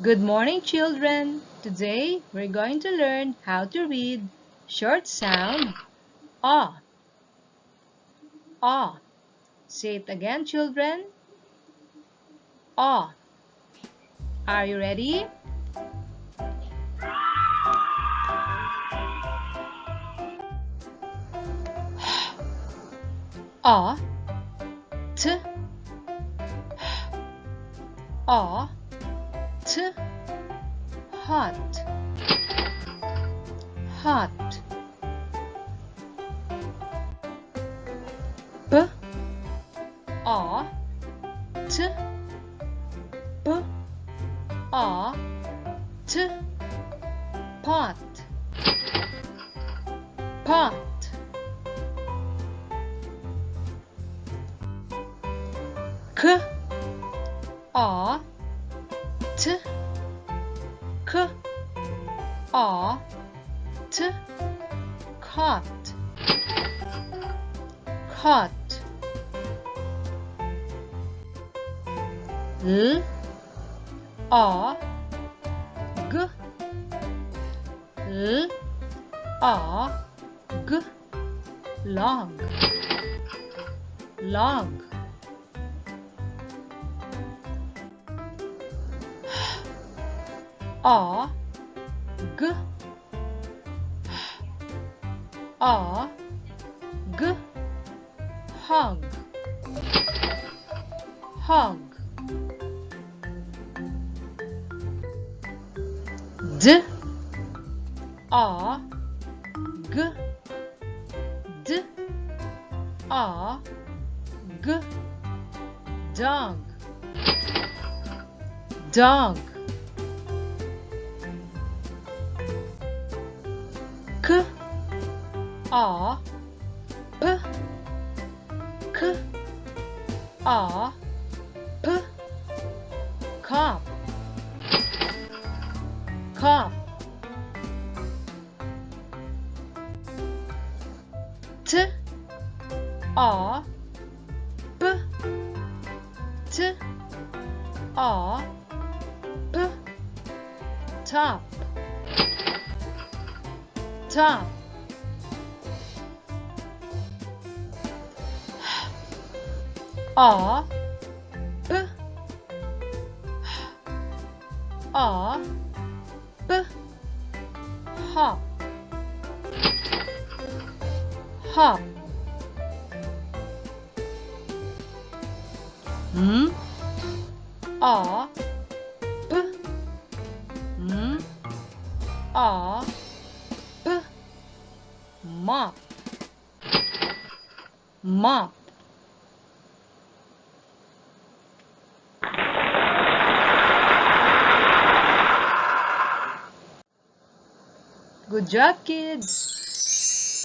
Good morning, children. Today, we're going to learn how to read short sound ah. Ah. Say it again, children. Ah. Are you ready? Ah. T. Ah. T. Hot. Hot. P. A. T. P. A. T. Pot. Pot. K. A. T. K. A. T. Cot. Cot. L. A. G. L. A. G. Log. Log. A. G. A. G. Hog. Hog. D. A. G. D. A. G. Dog. Dog. K. A. P. K. A. P. Cop. Cop. T. A. P. T. A. P. Top. Top. A. P. A. P. Hop. Hop. M. A. P. M. A. P. Mop. Mop. Good job, kids!